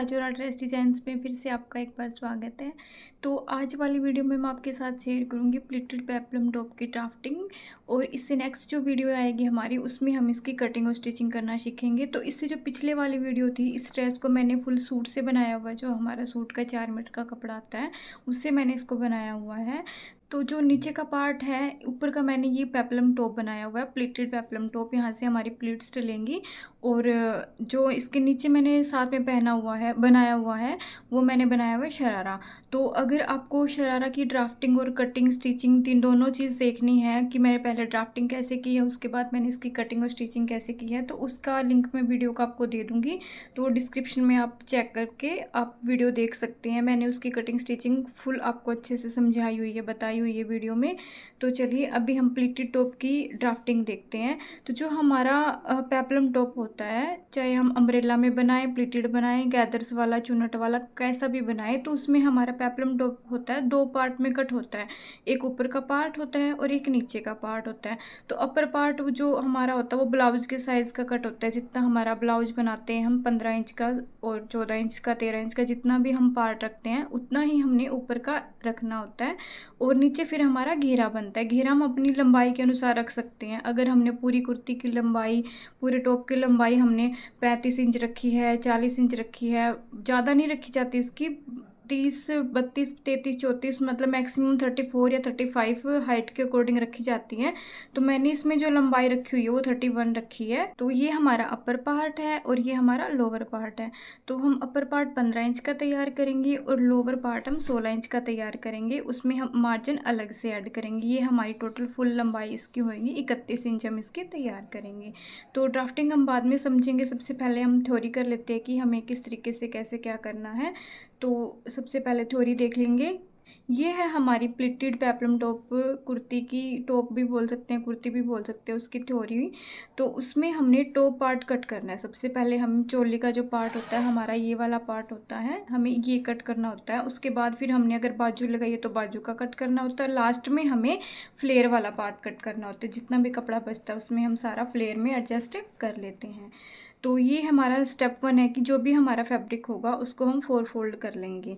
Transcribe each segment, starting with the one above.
Rajora dress designs में फिर से आपका एक बार स्वागत है। तो आज वाली वीडियो में मैं आपके साथ शेयर करूंगी प्लिटेड पेप्लम टॉप की ड्राफ्टिंग, और इससे नेक्स्ट जो वीडियो आएगी हमारी उसमें हम इसकी कटिंग और स्टिचिंग करना सीखेंगे। तो इससे जो पिछले वाली वीडियो थी, इस ड्रेस को मैंने फुल सूट से बनाया हुआ है, जो हमारा सूट का 4 मीटर का कपड़ा आता है उससे मैंने इसको बनाया हुआ है। तो जो नीचे का पार्ट है, ऊपर का मैंने ये पेप्लम टॉप बनाया हुआ है, प्लिटेड पेप्लम टॉप। यहाँ से हमारी प्लीट्स डलेंगी, और जो इसके नीचे मैंने साथ में पहना हुआ है, बनाया हुआ है, वो मैंने बनाया हुआ है शरारा। तो अगर आपको शरारा की ड्राफ्टिंग और कटिंग स्टिचिंग तीन दोनों चीज़ देखनी है कि मैंने पहले ड्राफ्टिंग कैसे की है, उसके बाद मैंने इसकी कटिंग और स्टिचिंग कैसे की है, तो उसका लिंक मैं वीडियो का आपको दे दूँगी। तो डिस्क्रिप्शन में आप चेक करके आप वीडियो देख सकते हैं। मैंने उसकी कटिंग स्टिचिंग फुल आपको अच्छे से समझाई हुई है, बताई हुई है वीडियो में। तो चलिए अभी हम प्लीटेड टॉप की ड्राफ्टिंग देखते हैं। तो जो हमारा पेप्लम टॉप होता है, चाहे हम अम्ब्रेला में बनाएं, प्लीटेड बनाएं, गैदर्स वाला, चुन्नट वाला, कैसा भी बनाएं, तो उसमें हमारा पेप्लम टॉप होता है, दो पार्ट में कट होता है। एक ऊपर का पार्ट होता है और एक नीचे का पार्ट होता है। तो अपर पार्ट जो हमारा होता है वो ब्लाउज के साइज़ का कट होता है। जितना हमारा ब्लाउज बनाते हैं हम 15 इंच का और 14 इंच का, 13 इंच का, जितना भी हम पार्ट रखते हैं उतना ही हमने ऊपर का रखना होता है। और नीचे फिर हमारा घेरा बनता है। घेरा हम अपनी लंबाई के अनुसार रख सकते हैं। अगर हमने पूरी कुर्ती की लंबाई, पूरे टॉप की लंबाई हमने 35 इंच रखी है, 40 इंच रखी है, ज़्यादा नहीं रखी जाती इसकी, 30, 32, 33, 34, मतलब मैक्सिमम 34 या 35 हाइट के अकॉर्डिंग रखी जाती है। तो मैंने इसमें जो लंबाई रखी हुई है वो 31 रखी है। तो ये हमारा अपर पार्ट है और ये हमारा लोअर पार्ट है। तो हम अपर पार्ट 15 इंच का तैयार करेंगे और लोअर पार्ट हम 16 इंच का तैयार करेंगे। उसमें हम मार्जिन अलग से ऐड करेंगे। ये हमारी टोटल फुल लंबाई इसकी होगी 31 इंच हम इसकी तैयार करेंगे। तो ड्राफ्टिंग हम बाद में समझेंगे, सबसे पहले हम थ्योरी कर लेते हैं कि हमें किस तरीके से कैसे क्या करना है। तो सबसे पहले थ्योरी देख लेंगे। ये है हमारी प्लिटेड पेप्लम टॉप, कुर्ती की, टॉप भी बोल सकते हैं, कुर्ती भी बोल सकते हैं, उसकी थ्योरी। तो उसमें हमने टॉप पार्ट कट करना है। सबसे पहले हम चोली का जो पार्ट होता है हमारा, ये वाला पार्ट होता है, हमें ये कट करना होता है। उसके बाद फिर हमने अगर बाजू लगाई है तो बाजू का कट करना होता है। लास्ट में हमें फ्लेयर वाला पार्ट कट करना होता है। जितना भी कपड़ा बचता है उसमें हम सारा फ्लेयर में एडजस्ट कर लेते हैं। तो ये हमारा स्टेप 1 है कि जो भी हमारा फैब्रिक होगा उसको हम 4 फोल्ड कर लेंगे।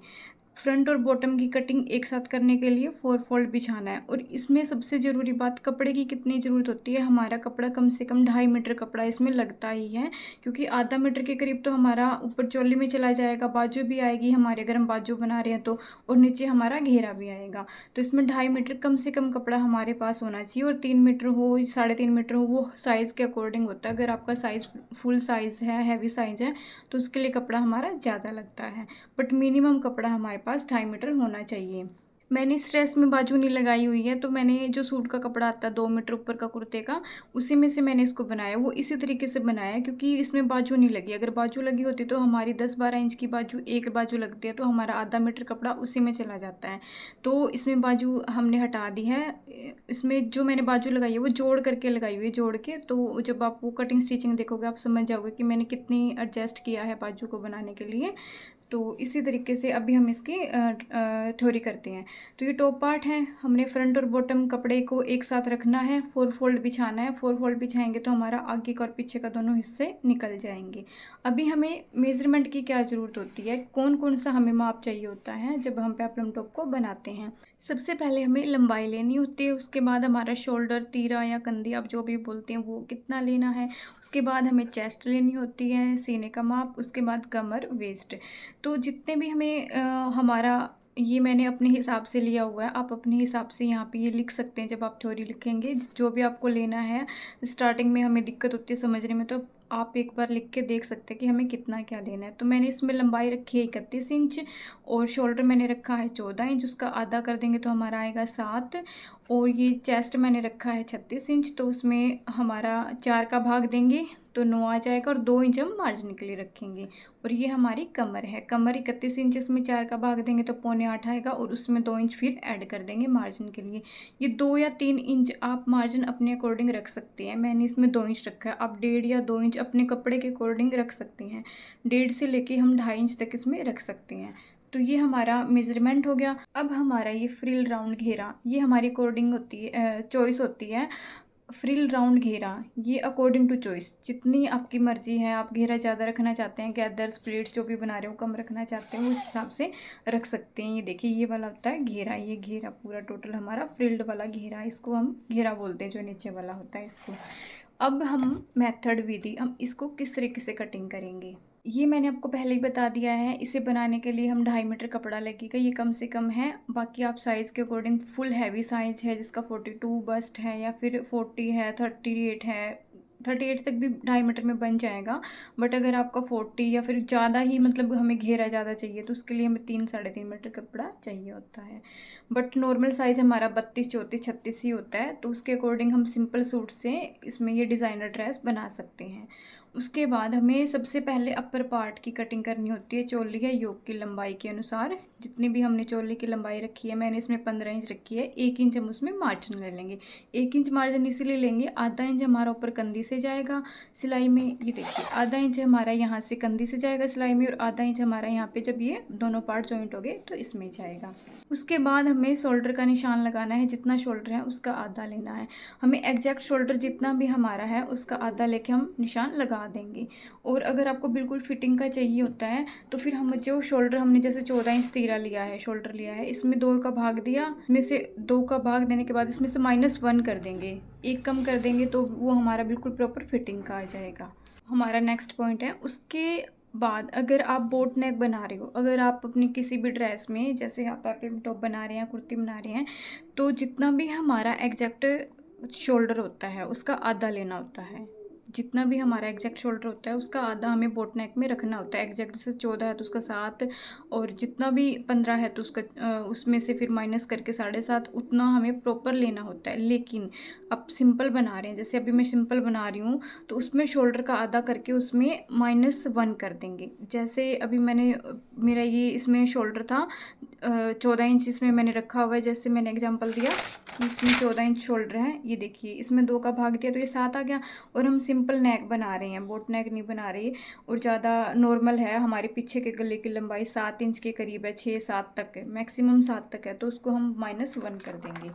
फ्रंट और बॉटम की कटिंग एक साथ करने के लिए 4 फोल्ड बिछाना है। और इसमें सबसे ज़रूरी बात, कपड़े की कितनी ज़रूरत होती है। हमारा कपड़ा कम से कम 2.5 मीटर कपड़ा इसमें लगता ही है, क्योंकि आधा मीटर के करीब तो हमारा ऊपर चोली में चला जाएगा, बाजू भी आएगी हमारे अगर हम बाजू बना रहे हैं तो, और नीचे हमारा घेरा भी आएगा। तो इसमें 2.5 मीटर कम से कम कपड़ा हमारे पास होना चाहिए। और 3 मीटर हो, 3.5 मीटर हो, वो साइज़ के अकॉर्डिंग होता है। अगर आपका साइज़ फुल साइज़ है, हैवी साइज़ है, तो उसके लिए कपड़ा हमारा ज़्यादा लगता है। बट मिनिमम कपड़ा हमारे पास 2.5 मीटर होना चाहिए। मैंने इस ड्रेस में बाजू नहीं लगाई हुई है, तो मैंने जो सूट का कपड़ा आता है 2 मीटर ऊपर का कुर्ते का, उसी में से मैंने इसको बनाया। वो इसी तरीके से बनाया है क्योंकि इसमें बाजू नहीं लगी। अगर बाजू लगी होती तो हमारी 10-12 इंच की बाजू, एक बाजू लगती है, तो हमारा आधा मीटर कपड़ा उसी में चला जाता है। तो इसमें बाजू हमने हटा दी है। इसमें जो मैंने बाजू लगाई है वो जोड़ करके लगाई हुई है, जोड़ के। तो जब आप वो कटिंग स्टिचिंग देखोगे आप समझ जाओगे कि मैंने कितनी एडजस्ट किया है बाजू को बनाने के लिए। तो इसी तरीके से अभी हम इसकी थ्योरी करते हैं। तो ये टॉप पार्ट है, हमने फ्रंट और बॉटम कपड़े को एक साथ रखना है, 4 फोल्ड बिछाना है। 4 फोल्ड बिछाएंगे तो हमारा आगे का और पीछे का दोनों हिस्से निकल जाएंगे। अभी हमें मेजरमेंट की क्या ज़रूरत होती है, कौन कौन सा हमें माप चाहिए होता है जब हम पेप्लम टॉप को बनाते हैं। सबसे पहले हमें लंबाई लेनी होती है, उसके बाद हमारा शोल्डर, तीरा या कंधी, आप जो भी बोलते हैं, वो कितना लेना है। उसके बाद हमें चेस्ट लेनी होती है, सीने का माप, उसके बाद कमर, वेस्ट। तो जितने भी हमें हमारा, ये मैंने अपने हिसाब से लिया हुआ है, आप अपने हिसाब से यहाँ पे ये लिख सकते हैं। जब आप थ्योरी लिखेंगे जो भी आपको लेना है, स्टार्टिंग में हमें दिक्कत होती है समझने में, तो आप एक बार लिख के देख सकते हैं कि हमें कितना क्या लेना है। तो मैंने इसमें लंबाई रखी है 31 इंच, और शोल्डर मैंने रखा है 14 इंच, उसका आधा कर देंगे तो हमारा आएगा 7। और ये चेस्ट मैंने रखा है 36 इंच, तो उसमें हमारा 4 का भाग देंगे तो 9 आ जाएगा, और 2 इंच हम मार्जिन के लिए रखेंगे। और ये हमारी कमर है, कमर 31 इंच में 4 का भाग देंगे तो 7.25 आएगा, और उसमें 2 इंच फिर ऐड कर देंगे मार्जिन के लिए। ये 2 या 3 इंच आप मार्जिन अपने अकॉर्डिंग रख सकते हैं। मैंने इसमें 2 इंच रखा है, आप 1.5 या 2 इंच अपने कपड़े के अकॉर्डिंग रख सकते हैं। 1.5 से लेके हम 2.5 इंच तक इसमें रख सकते हैं। तो ये हमारा मेजरमेंट हो गया। अब हमारा ये फ्रिल राउंड घेरा, ये हमारी अकॉर्डिंग होती है, चॉइस होती है। फ्रिल राउंड घेरा, ये अकॉर्डिंग टू चॉइस, जितनी आपकी मर्जी है, आप घेरा ज़्यादा रखना चाहते हैं, गैदर्स प्लेट्स जो भी बना रहे हो कम रखना चाहते हैं, उस हिसाब से रख सकते हैं। ये देखिए ये वाला होता है घेरा, ये घेरा पूरा टोटल हमारा फ्रिल्ड वाला घेरा, इसको हम घेरा बोलते हैं, जो नीचे वाला होता है इसको। अब हम मेथड विधि, हम इसको किस तरीके से कटिंग करेंगे ये मैंने आपको पहले ही बता दिया है। इसे बनाने के लिए हम 2.5 मीटर कपड़ा लगेगा, ये कम से कम है। बाकी आप साइज़ के अकॉर्डिंग, फुल हैवी साइज़ है जिसका 42 बस्ट है या फिर 40 है, 38 है, 38 तक भी 2.5 मीटर में बन जाएगा। बट अगर आपका 40 या फिर ज़्यादा ही मतलब हमें घेरा ज़्यादा चाहिए तो उसके लिए हमें 3-3.5 मीटर कपड़ा चाहिए होता है। बट नॉर्मल साइज़ हमारा 32, 34, 36 ही होता है, तो उसके अकॉर्डिंग हम सिंपल सूट से इसमें ये डिज़ाइनर ड्रेस बना सकते हैं। उसके बाद हमें सबसे पहले अपर पार्ट की कटिंग करनी होती है, चोली या योक की लंबाई के अनुसार। जितनी भी हमने चोली की लंबाई रखी है, मैंने इसमें 15 इंच रखी है, 1 इंच हम उसमें मार्जिन ले लेंगे। 1 इंच मार्जिन इसलिए लेंगे, आधा इंच हमारा ऊपर कंधी से जाएगा सिलाई में, ये देखिए आधा इंच हमारा यहाँ से कंधी से जाएगा सिलाई में, और आधा इंच हमारा यहाँ पे जब ये दोनों पार्ट जॉइंट हो गए तो इसमें जाएगा। उसके बाद हमें शोल्डर का निशान लगाना है, जितना शोल्डर है उसका आधा लेना है। हमें एग्जैक्ट शोल्डर जितना भी हमारा है उसका आधा लेके हम निशान लगा देंगे। और अगर आपको बिल्कुल फिटिंग का चाहिए होता है तो फिर हम जो शोल्डर हमने जैसे 14 इंच तीरा लिया है, शोल्डर लिया है, इसमें 2 का भाग दिया, इसमें से 2 का भाग देने के बाद इसमें से -1 कर देंगे, 1 कम कर देंगे तो वो हमारा बिल्कुल प्रॉपर फिटिंग का आ जाएगा। हमारा नेक्स्ट पॉइंट है, उसके बाद अगर आप बोट नेक बना रहे हो, अगर आप अपनी किसी भी ड्रेस में, जैसे आप पेप्लम टॉप बना रहे हैं, कुर्ती बना रहे हैं, तो जितना भी हमारा एग्जैक्ट शोल्डर होता है उसका आधा लेना होता है। जितना भी हमारा एग्जैक्ट शोल्डर होता है उसका आधा हमें बोट नेक में रखना होता है। एग्जैक्ट से 14 है तो उसका 7, और जितना भी 15 है तो उसका उसमें से फिर माइनस करके 7.5 उतना हमें प्रॉपर लेना होता है। लेकिन अब सिंपल बना रहे हैं, जैसे अभी मैं सिंपल बना रही हूँ, तो उसमें शोल्डर का आधा करके उसमें -1 कर देंगे। जैसे अभी मैंने मेरा ये इसमें शोल्डर था 14 इंच, इसमें मैंने रखा हुआ है, जैसे मैंने एग्जांपल दिया कि इसमें 14 इंच शोल्डर है, ये देखिए इसमें 2 का भाग दिया तो ये 7 आ गया। और हम सिंपल नेक बना रहे हैं, बोट नेक नहीं बना रही, और ज़्यादा नॉर्मल है, हमारे पीछे के गले की लंबाई 7 इंच के करीब है, 6-7 तक है, मैक्सिमम 7 तक है, तो उसको हम -1 कर देंगे।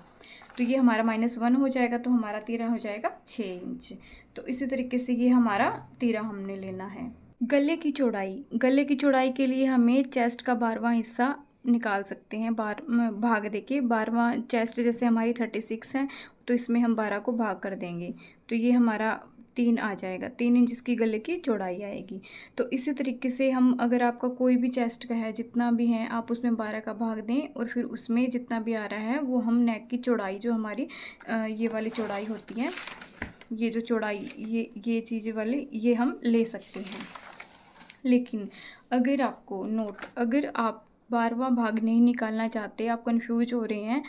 तो ये हमारा -1 हो जाएगा, तो हमारा तीरा हो जाएगा 6 इंच। तो इसी तरीके से ये हमारा तीरा हमने लेना है। गले की चौड़ाई, गले की चौड़ाई के लिए हमें चेस्ट का 12वां हिस्सा निकाल सकते हैं, भाग देके 12वां, चेस्ट जैसे हमारी 36 है तो इसमें हम 12 को भाग कर देंगे, तो ये हमारा 3 आ जाएगा, 3 इंच इसकी गले की चौड़ाई आएगी। तो इसी तरीके से हम, अगर आपका कोई भी चेस्ट का है, जितना भी है आप उसमें 12 का भाग दें, और फिर उसमें जितना भी आ रहा है वो हम नेक की चौड़ाई, जो हमारी ये वाली चौड़ाई होती है, ये जो चौड़ाई, ये चीज़ वाली, ये हम ले सकते हैं। लेकिन अगर आपको नोट, अगर आप 12वां भाग नहीं निकालना चाहते, आप कंफ्यूज हो रहे हैं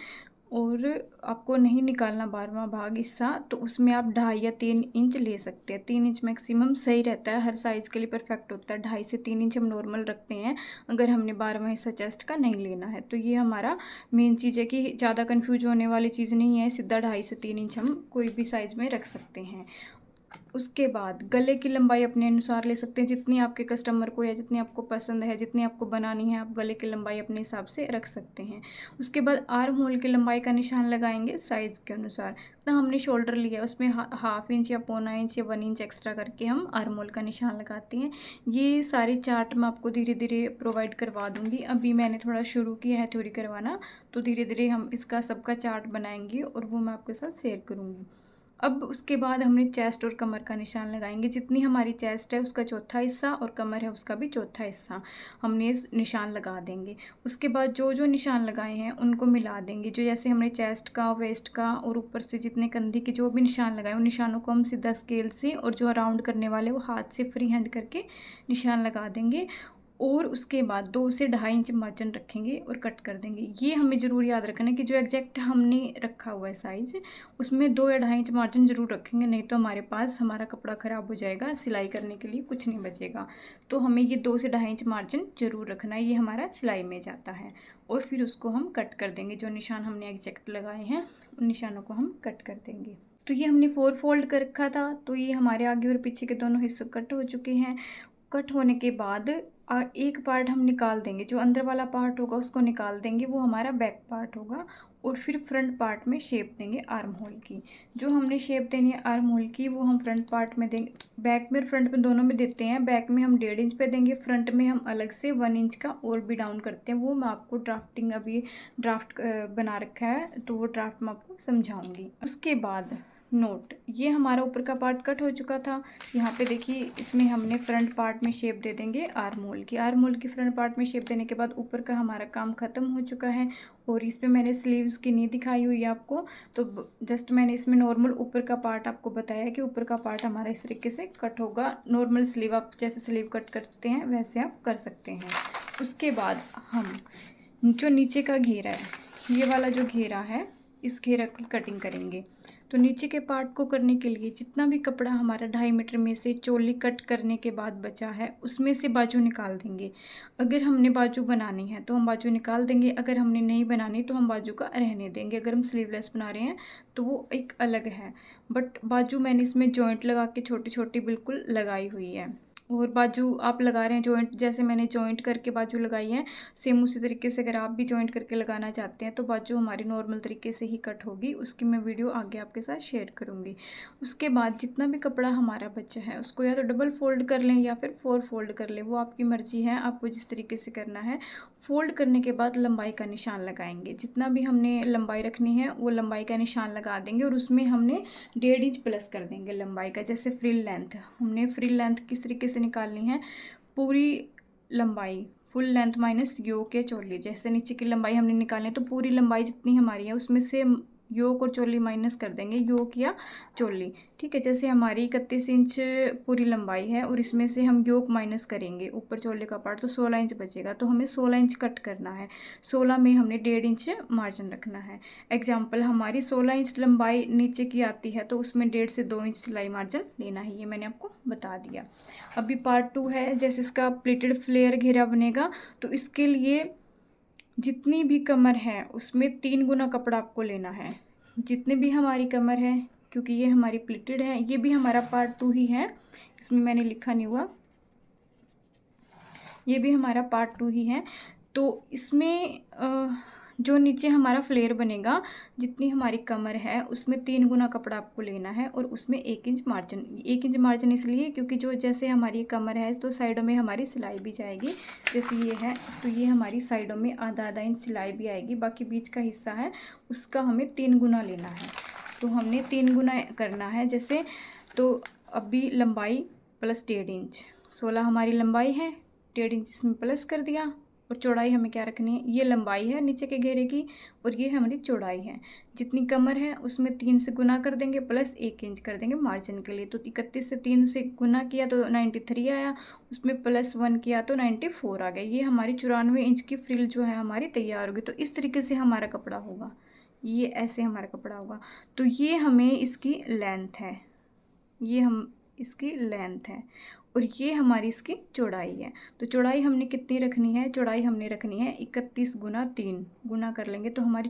और आपको नहीं निकालना 12वां भाग हिस्सा, तो उसमें आप 2.5 या 3 इंच ले सकते हैं। 3 इंच मैक्सिमम सही रहता है, हर साइज़ के लिए परफेक्ट होता है। 2.5 से 3 इंच हम नॉर्मल रखते हैं अगर हमने 12वां हिस्सा चेस्ट का नहीं लेना है। तो ये हमारा मेन चीज़ है कि ज़्यादा कन्फ्यूज होने वाली चीज़ नहीं है, सीधा 2.5 से 3 इंच हम कोई भी साइज़ में रख सकते हैं। उसके बाद गले की लंबाई अपने अनुसार ले सकते हैं, जितनी आपके कस्टमर को या जितनी आपको पसंद है, जितनी आपको बनानी है, आप गले की लंबाई अपने हिसाब से रख सकते हैं। उसके बाद आर्म होल की लंबाई का निशान लगाएंगे साइज़ के अनुसार। तो हमने शोल्डर लिया, उसमें 1/2 इंच या 1/4 इंच या 1 इंच एक्स्ट्रा करके हम आर्म होल का निशान लगाते हैं। ये सारे चार्ट मैं आपको धीरे धीरे प्रोवाइड करवा दूँगी। अभी मैंने थोड़ा शुरू किया है थ्योरी करवाना, तो धीरे धीरे हम इसका सबका चार्ट बनाएंगे और वो मैं आपके साथ शेयर करूँगी। अब उसके बाद हमने चेस्ट और कमर का निशान लगाएंगे। जितनी हमारी चेस्ट है उसका चौथा हिस्सा, और कमर है उसका भी चौथा हिस्सा हमने इस निशान लगा देंगे। उसके बाद जो जो निशान लगाए हैं उनको मिला देंगे, जो जैसे हमने चेस्ट का, वेस्ट का और ऊपर से जितने कंधे के जो भी निशान लगाए, उन निशानों को हम सीधा स्केल से, और जो राउंड करने वाले वो हाथ से फ्री हैंड करके निशान लगा देंगे। और उसके बाद 2 से 2.5 इंच मार्जिन रखेंगे और कट कर देंगे। ये हमें ज़रूर याद रखना है कि जो एग्जैक्ट हमने रखा हुआ है साइज़, उसमें 2 या 2.5 इंच मार्जिन ज़रूर रखेंगे, नहीं तो हमारे पास हमारा कपड़ा ख़राब हो जाएगा, सिलाई करने के लिए कुछ नहीं बचेगा। तो हमें ये 2 से 2.5 इंच मार्जिन ज़रूर रखना है, ये हमारा सिलाई में जाता है। और फिर उसको हम कट कर देंगे, जो निशान हमने एग्जैक्ट लगाए हैं उन निशानों को हम कट कर देंगे। तो ये हमने 4 फोल्ड कर रखा था, तो ये हमारे आगे और पीछे के दोनों हिस्से कट हो चुके हैं। कट होने के बाद एक पार्ट हम निकाल देंगे, जो अंदर वाला पार्ट होगा उसको निकाल देंगे, वो हमारा बैक पार्ट होगा। और फिर फ्रंट पार्ट में शेप देंगे आर्म होल की। जो हमने शेप देनी है आर्म होल की वो हम फ्रंट पार्ट में देंगे, बैक में फ्रंट में दोनों में देते हैं। बैक में हम 1.5 इंच पे देंगे, फ्रंट में हम अलग से 1 इंच का और भी डाउन करते हैं। वो मैं आपको ड्राफ्टिंग अभी ड्राफ्ट बना रखा है तो वो ड्राफ्ट मैं आपको समझाऊंगी। उसके बाद नोट, ये हमारा ऊपर का पार्ट कट हो चुका था। यहाँ पे देखिए इसमें हमने फ्रंट पार्ट में शेप दे देंगे आर्म होल की। आर्म होल की फ्रंट पार्ट में शेप देने के बाद ऊपर का हमारा काम ख़त्म हो चुका है। और इसमें मैंने स्लीव्स की नहीं दिखाई हुई है आपको, तो जस्ट मैंने इसमें नॉर्मल ऊपर का पार्ट आपको बताया कि ऊपर का पार्ट हमारा इस तरीके से कट होगा। नॉर्मल स्लीव आप जैसे स्लीव कट करते हैं वैसे आप कर सकते हैं। उसके बाद हम जो नीचे का घेरा है, ये वाला जो घेरा है, इस घेरा की कटिंग करेंगे। तो नीचे के पार्ट को करने के लिए जितना भी कपड़ा हमारा 2.5 मीटर में से चोली कट करने के बाद बचा है उसमें से बाजू निकाल देंगे। अगर हमने बाजू बनानी है तो हम बाजू निकाल देंगे, अगर हमने नहीं बनानी तो हम बाजू का रहने देंगे। अगर हम स्लीवलेस बना रहे हैं तो वो एक अलग है, बट बाजू मैंने इसमें जॉइंट लगा के छोटी छोटी बिल्कुल लगाई हुई है। और बाजू आप लगा रहे हैं जॉइंट, जैसे मैंने जॉइंट करके बाजू लगाई है सेम उसी तरीके से अगर आप भी जॉइंट करके लगाना चाहते हैं तो बाजू हमारी नॉर्मल तरीके से ही कट होगी। उसकी मैं वीडियो आगे आपके साथ शेयर करूँगी। उसके बाद जितना भी कपड़ा हमारा बचा है उसको या तो डबल फोल्ड कर लें या फिर 4 फोल्ड कर लें, वो आपकी मर्जी है, आपको जिस तरीके से करना है। फोल्ड करने के बाद लंबाई का निशान लगाएंगे, जितना भी हमने लंबाई रखनी है वो लंबाई का निशान लगा देंगे। और उसमें हमने 1.5 इंच प्लस कर देंगे लंबाई का। जैसे फ्रिल लेंथ, हमने फ्रिल लेंथ किस तरीके से निकालनी है, पूरी लंबाई फुल लेंथ माइनस योक या चोली, जैसे नीचे की लंबाई हमने निकालनी है तो पूरी लंबाई जितनी हमारी है उसमें से योक और चोली माइनस कर देंगे, योक या चोली। ठीक है, जैसे हमारी 31 इंच पूरी लंबाई है और इसमें से हम योक माइनस करेंगे ऊपर चोले का पार्ट तो 16 इंच बचेगा। तो हमें 16 इंच कट करना है, 16 में हमने 1.5 इंच मार्जिन रखना है। एग्जाम्पल हमारी 16 इंच लंबाई नीचे की आती है तो उसमें 1.5 से 2 इंच सिलाई मार्जिन लेना है, ये मैंने आपको बता दिया। अभी पार्ट 2 है, जैसे इसका प्लेटेड फ्लेयर घेरा बनेगा तो इसके लिए जितनी भी कमर है उसमें 3 गुना कपड़ा आपको लेना है। जितने भी हमारी कमर है, क्योंकि ये हमारी प्लेटेड है, ये भी हमारा पार्ट 2 ही है, इसमें मैंने लिखा नहीं हुआ, ये भी हमारा पार्ट 2 ही है। तो इसमें जो नीचे हमारा फ्लेयर बनेगा, जितनी हमारी कमर है उसमें 3 गुना कपड़ा आपको लेना है और उसमें 1 इंच मार्जिन। 1 इंच मार्जिन इसलिए क्योंकि जो जैसे हमारी कमर है तो साइडों में हमारी सिलाई भी जाएगी, जैसे ये है तो ये हमारी साइडों में आधा आधा इंच सिलाई भी आएगी, बाकी बीच का हिस्सा है उसका हमें 3 गुना लेना है। तो हमने 3 गुना करना है जैसे, तो अभी लंबाई प्लस 1.5 इंच, 16 हमारी लंबाई है, 1.5 इंच इसमें प्लस कर दिया। और चौड़ाई हमें क्या रखनी है, ये लंबाई है नीचे के घेरे की और ये हमारी चौड़ाई है। जितनी कमर है उसमें 3 से गुना कर देंगे प्लस 1 इंच कर देंगे मार्जिन के लिए। तो 31 से 3 से गुना किया तो 93 आया, उसमें प्लस 1 किया तो 94 आ गया। ये हमारी 94 इंच की फ्रिल जो है हमारी तैयार होगी। तो इस तरीके से हमारा कपड़ा होगा, ये ऐसे हमारा कपड़ा होगा। तो ये हमें इसकी लेंथ है, ये हम इसकी लेंथ है और ये हमारी इसकी चौड़ाई है। तो चौड़ाई हमने कितनी रखनी है, चौड़ाई हमने रखनी है 31 गुना 3, गुना कर लेंगे तो हमारी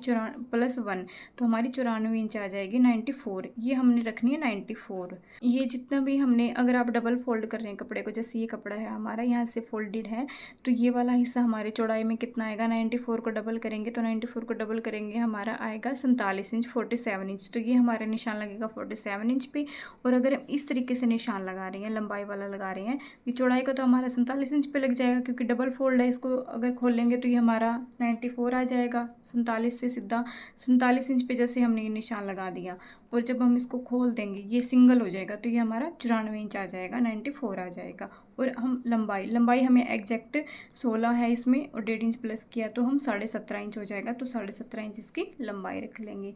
प्लस 1 तो हमारी 94 इंच आ जाएगी, 94, ये हमने रखनी है 94। ये जितना भी हमने, अगर आप डबल फोल्ड कर रहे हैं कपड़े को, जैसे ये कपड़ा है हमारा यहाँ से फोल्डेड है तो ये वाला हिस्सा हमारे चौड़ाई में कितना आएगा, 94 को डबल करेंगे तो 94 को डबल करेंगे हमारा आएगा 47 इंच, 47 इंच। तो ये हमारा निशान लगेगा 47 इंच पे। और अगर हम इस तरीके से निशान लगा रहे हैं, लंबाई वाला लगा रहे हैं, ये चौड़ाई का तो हमारा 47 इंच पे लग जाएगा क्योंकि डबल फोल्ड है, इसको अगर खोल लेंगे तो ये हमारा 94 आ जाएगा। 47 से सीधा 47 इंच पे जैसे हमने ये निशान लगा दिया और जब हम इसको खोल देंगे ये सिंगल हो जाएगा तो ये हमारा 94 इंच आ जाएगा, 94 आ जाएगा। और हम लंबाई हमें एग्जैक्ट 16 है इसमें और 1.5 इंच प्लस किया तो हम 17.5 इंच हो जाएगा, तो 17.5 इंच इसकी लंबाई रख लेंगे।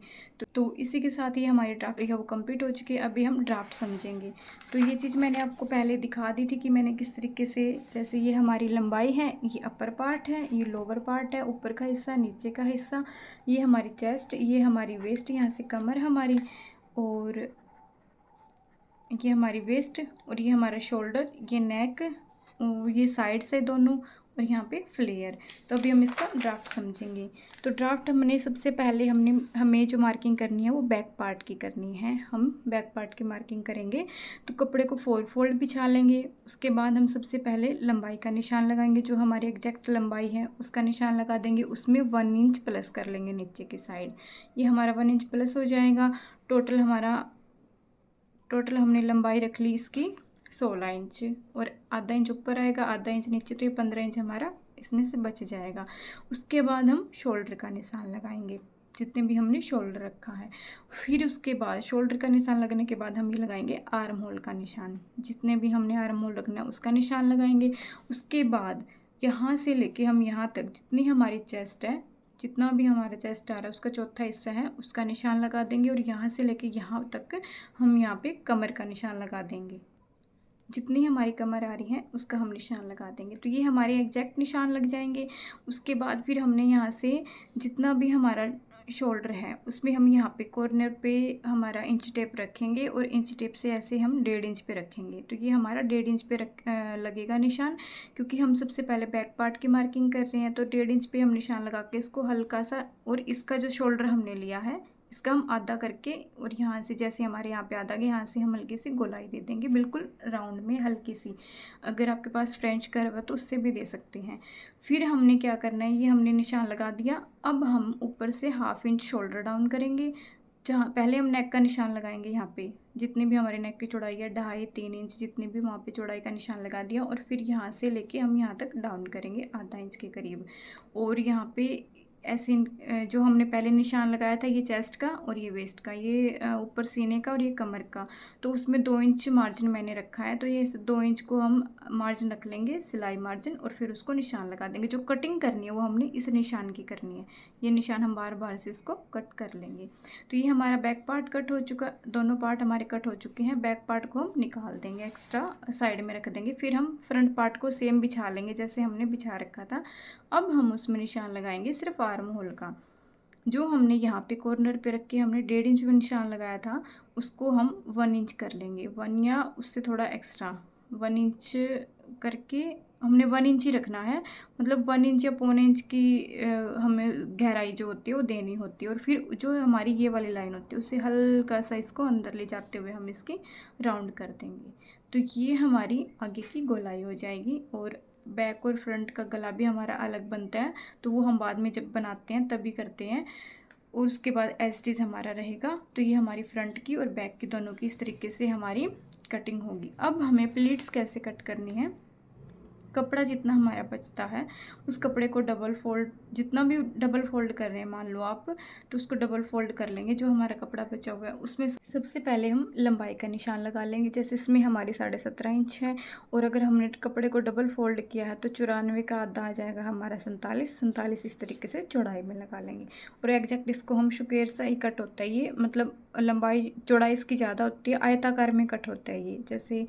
तो इसी के साथ ही हमारी ड्राफ्ट है वो कंप्लीट हो चुकी है। अभी हम ड्राफ्ट समझेंगे। तो ये चीज़ मैंने आपको पहले दिखा दी थी कि मैंने किस तरीके से, जैसे ये हमारी लंबाई है, ये अपर पार्ट है, ये लोअर पार्ट है, ऊपर का हिस्सा, नीचे का हिस्सा, ये हमारी चेस्ट, ये हमारी वेस्ट, यहाँ से कमर हमारी, और ये हमारी वेस्ट, और ये हमारा शोल्डर, ये नेक, ये साइड से दोनों, और यहाँ पे फ्लेयर। तो अभी हम इसका ड्राफ्ट समझेंगे। तो ड्राफ्ट हमने सबसे पहले हमें जो मार्किंग करनी है वो बैक पार्ट की करनी है। हम बैक पार्ट की मार्किंग करेंगे। तो कपड़े को 4 फोल्ड बिछा लेंगे। उसके बाद हम सबसे पहले लंबाई का निशान लगाएंगे, जो हमारी एग्जैक्ट लंबाई है उसका निशान लगा देंगे। उसमें 1 इंच प्लस कर लेंगे नीचे की साइड। ये हमारा 1 इंच प्लस हो जाएगा। टोटल हमने लंबाई रख ली इसकी 16 इंच, और आधा इंच ऊपर आएगा, आधा इंच नीचे, तो ये 15 इंच हमारा इसमें से बच जाएगा। उसके बाद हम शोल्डर का निशान लगाएंगे, जितने भी हमने शोल्डर रखा है। फिर उसके बाद शोल्डर का निशान लगने के बाद हम ये लगाएंगे आर्म होल का निशान। जितने भी हमने आर्म होल रखना है उसका निशान लगाएंगे। उसके बाद यहाँ से लेके हम यहाँ तक जितनी हमारी चेस्ट है, जितना भी हमारा चेस्ट आ रहा है उसका चौथा हिस्सा है, उसका निशान लगा देंगे। और यहाँ से लेके यहाँ तक हम यहाँ पे कमर का निशान लगा देंगे। जितनी हमारी कमर आ रही है उसका हम निशान लगा देंगे। तो ये हमारे एग्जैक्ट निशान लग जाएंगे। उसके बाद फिर हमने यहाँ से जितना भी हमारा शोल्डर है उसमें हम यहाँ पे कॉर्नर पे हमारा इंच टेप रखेंगे, और इंच टेप से ऐसे हम 1.5 इंच पे रखेंगे। तो ये हमारा 1.5 इंच पे लगेगा निशान, क्योंकि हम सबसे पहले बैक पार्ट की मार्किंग कर रहे हैं। तो 1.5 इंच पे हम निशान लगा के इसको हल्का सा, और इसका जो शोल्डर हमने लिया है इसका हम आधा करके, और यहाँ से जैसे हमारे यहाँ पे आधा गया, यहाँ से हम हल्की सी गोलाई दे देंगे, बिल्कुल राउंड में हल्की सी। अगर आपके पास फ्रेंच कर्व है तो उससे भी दे सकते हैं। फिर हमने क्या करना है, ये हमने निशान लगा दिया। अब हम ऊपर से 1/2 इंच शोल्डर डाउन करेंगे। जहाँ पहले हम नेक का निशान लगाएंगे, यहाँ पे जितनी भी हमारे नेक की चौड़ाई है 2.5-3 इंच, जितनी भी वहाँ पे चौड़ाई का निशान लगा दिया। और फिर यहाँ से लेके हम यहाँ तक डाउन करेंगे आधा इंच के करीब। और यहाँ पे ऐसे जो हमने पहले निशान लगाया था, ये चेस्ट का और ये वेस्ट का, ये ऊपर सीने का और ये कमर का, तो उसमें 2 इंच मार्जिन मैंने रखा है। तो ये 2 इंच को हम मार्जिन रख लेंगे, सिलाई मार्जिन, और फिर उसको निशान लगा देंगे। जो कटिंग करनी है वो हमने इस निशान की करनी है। ये निशान हम बार बार से इसको कट कर लेंगे। तो ये हमारा बैक पार्ट कट हो चुका, दोनों पार्ट हमारे कट हो चुके हैं। बैक पार्ट को हम निकाल देंगे, एक्स्ट्रा साइड में रख देंगे। फिर हम फ्रंट पार्ट को सेम बिछा लेंगे जैसे हमने बिछा रखा था। अब हम उसमें निशान लगाएंगे सिर्फ आर्म होल का। जो हमने यहाँ पे कॉर्नर पे रख के हमने 1.5 इंच में निशान लगाया था, उसको हम 1 इंच कर लेंगे, 1 या उससे थोड़ा एक्स्ट्रा 1 इंच करके हमने 1 इंच ही रखना है। मतलब 1 इंच या 1.25 इंच की हमें गहराई जो होती है वो देनी होती है। और फिर जो हमारी ये वाली लाइन होती है उससे हल्का सा इसको अंदर ले जाते हुए हम इसकी राउंड कर देंगे। तो ये हमारी आगे की गोलाई हो जाएगी। और बैक और फ्रंट का गला भी हमारा अलग बनता है, तो वो हम बाद में जब बनाते हैं तभी करते हैं। और उसके बाद एज इट इज़ हमारा रहेगा। तो ये हमारी फ्रंट की और बैक की दोनों की इस तरीके से हमारी कटिंग होगी। अब हमें प्लीट्स कैसे कट करनी है, कपड़ा जितना हमारा बचता है उस कपड़े को डबल फोल्ड, जितना भी डबल फोल्ड कर रहे हैं मान लो आप, तो उसको डबल फोल्ड कर लेंगे। जो हमारा कपड़ा बचा हुआ है उसमें सबसे पहले हम लंबाई का निशान लगा लेंगे। जैसे इसमें हमारी 17.5 इंच है, और अगर हमने कपड़े को डबल फोल्ड किया है तो 94 का आधा आ जाएगा हमारा 47 इस तरीके से चौड़ाई में लगा लेंगे। और एग्जैक्ट इसको हम शुकेर सा ही कट होता है ये, मतलब लंबाई चौड़ाई इसकी ज़्यादा होती है, आयताकार में कट होता है ये, जैसे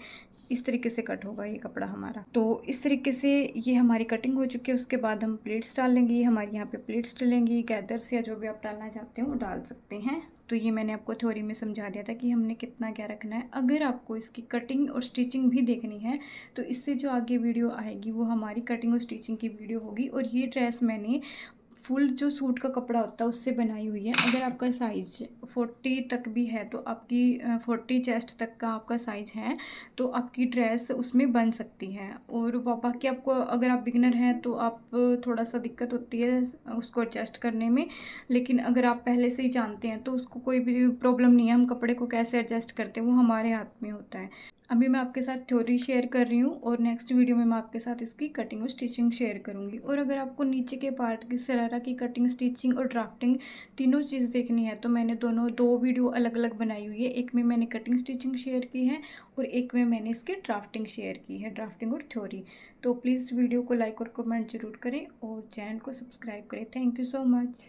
इस तरीके से कट होगा ये कपड़ा हमारा। तो इस तरीके से ये हमारी कटिंग हो चुकी है। उसके बाद हम प्लेट्स डाल लेंगे। ये हमारे यहाँ पे प्लेट्स डलेंगी, गैदर्स या जो भी आप डालना चाहते हो वो डाल सकते हैं। तो ये मैंने आपको थ्योरी में समझा दिया था कि हमने कितना क्या रखना है। अगर आपको इसकी कटिंग और स्टिचिंग भी देखनी है तो इससे जो आगे वीडियो आएगी वो हमारी कटिंग और स्टिचिंग की वीडियो होगी। और ये ड्रेस मैंने फुल जो सूट का कपड़ा होता है उससे बनाई हुई है। अगर आपका साइज़ 40 तक भी है तो आपकी 40 चेस्ट तक का आपका साइज़ है तो आपकी ड्रेस उसमें बन सकती है। और बाकी आपको अगर आप बिगनर हैं तो आप थोड़ा सा दिक्कत होती है उसको एडजस्ट करने में, लेकिन अगर आप पहले से ही जानते हैं तो उसको कोई भी प्रॉब्लम नहीं है। हम कपड़े को कैसे एडजस्ट करते हैं वो हमारे हाथ में होता है। अभी मैं आपके साथ थ्योरी शेयर कर रही हूँ, और नेक्स्ट वीडियो में मैं आपके साथ इसकी कटिंग और स्टिचिंग शेयर करूँगी। और अगर आपको नीचे के पार्ट की शरारा की कटिंग, स्टिचिंग और ड्राफ्टिंग तीनों चीज़ देखनी है तो मैंने दो वीडियो अलग अलग बनाई हुई है। एक में मैंने कटिंग स्टिचिंग शेयर की है और एक में मैंने इसकी ड्राफ्टिंग शेयर की है, ड्राफ्टिंग और थ्योरी। तो प्लीज़ वीडियो को लाइक और कमेंट जरूर करें और चैनल को सब्सक्राइब करें। Thank you so much.